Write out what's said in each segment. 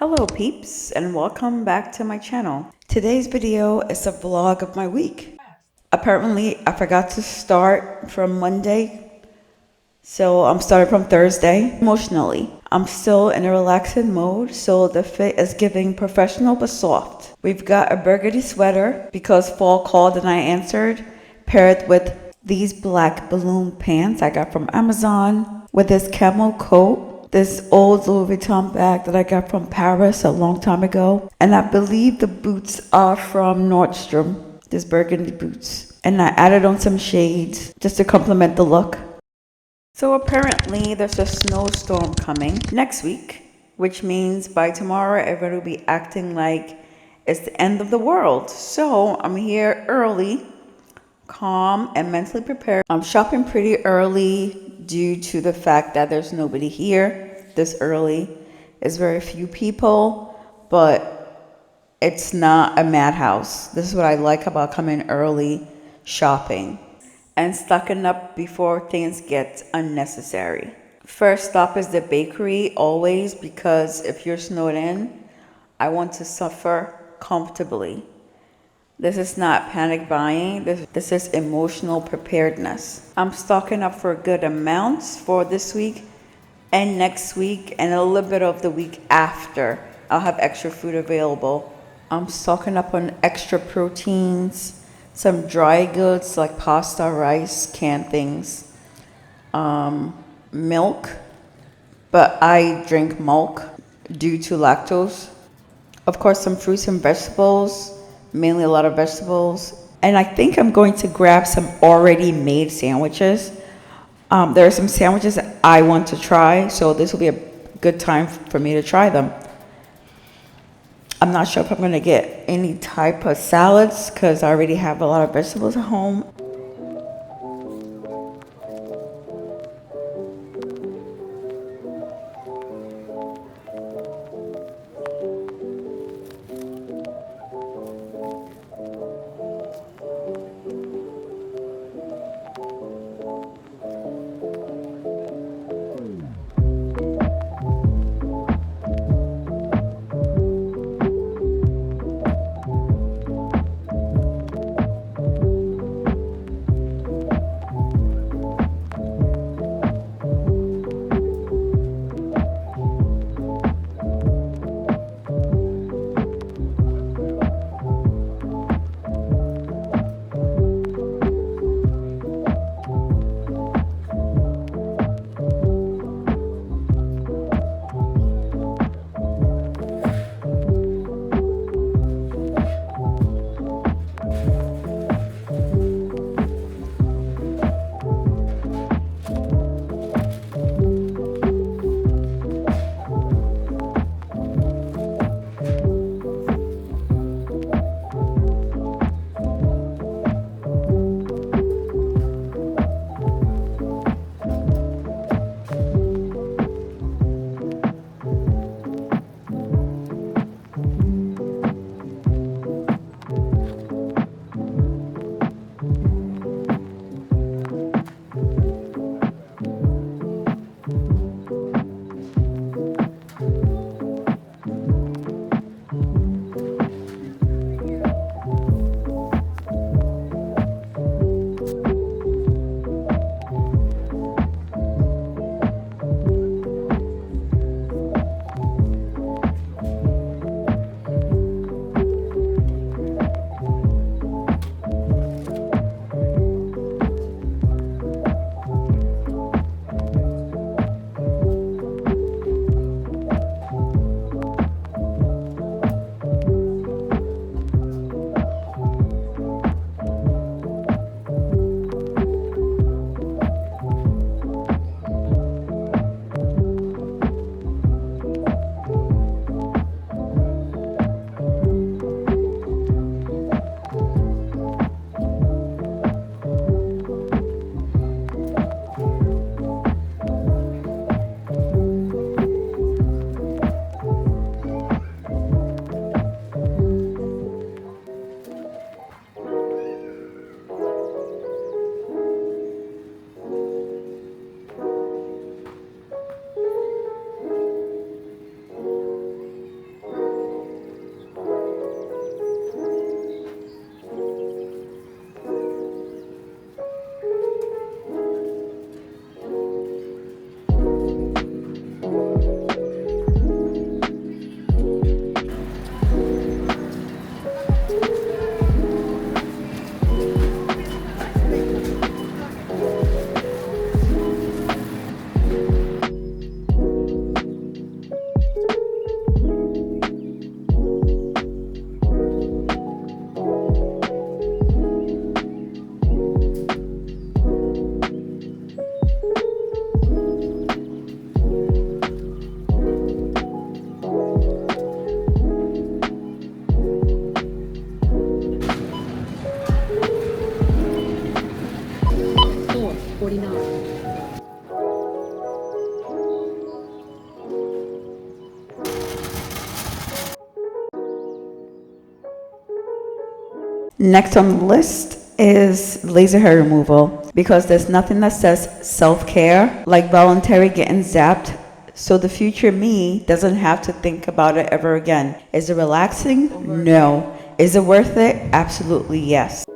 Hello peeps and welcome back to my channel. Today's video is a vlog of my week. Apparently I forgot to start from Monday, so I'm starting from Thursday. Emotionally, I'm still in a relaxing mode, so the fit is giving professional but soft. We've got a burgundy sweater because fall called and I answered, paired with these black balloon pants I got from Amazon with this camel coat, this old Louis Vuitton bag that I got from Paris a long time ago. And I believe the boots are from Nordstrom, these burgundy boots. And I added on some shades just to complement the look. So apparently there's a snowstorm coming next week, which means by tomorrow everyone will be acting like it's the end of the world. So I'm here early, calm and mentally prepared. I'm shopping pretty early due to the fact that there's nobody here this early. It's very few people, but it's not a madhouse. This is what I like about coming early shopping and stocking up before things get unnecessary. First stop is the bakery always, because if you're snowed in, I want to suffer comfortably. This is not panic buying. This is emotional preparedness. I'm stocking up for good amounts for this week and next week and a little bit of the week after. I'll have extra food available. I'm stocking up on extra proteins, some dry goods like pasta, rice, canned things, milk, but I drink milk due to lactose. Of course, some fruits and vegetables, mainly a lot of vegetables. And I think I'm going to grab some already made sandwiches. There are some sandwiches that I want to try, so this will be a good time for me to try them. I'm not sure if I'm going to get any type of salads because I already have a lot of vegetables at home. Next on the list is laser hair removal because there's nothing that says self-care like voluntary getting zapped, so the future me doesn't have to think about it ever again. Is it relaxing? No. Is it worth it? Absolutely yes.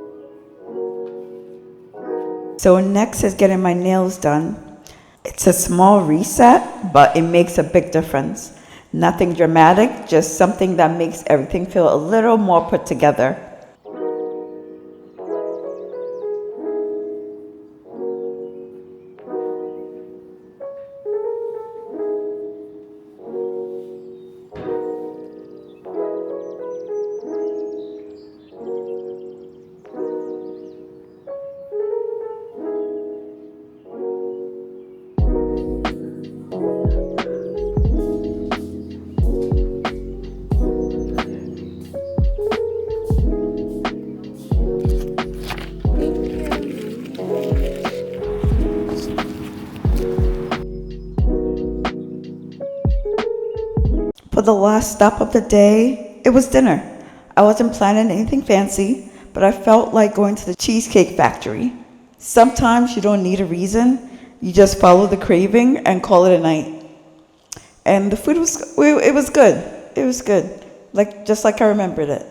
So next is getting my nails done. It's a small reset, but it makes a big difference. Nothing dramatic, just something that makes everything feel a little more put together. For the last stop of the day, it was dinner. I wasn't planning anything fancy, but I felt like going to the Cheesecake Factory. Sometimes you don't need a reason, you just follow the craving and call it a night. And the food was, it was good. It was good, just like I remembered it.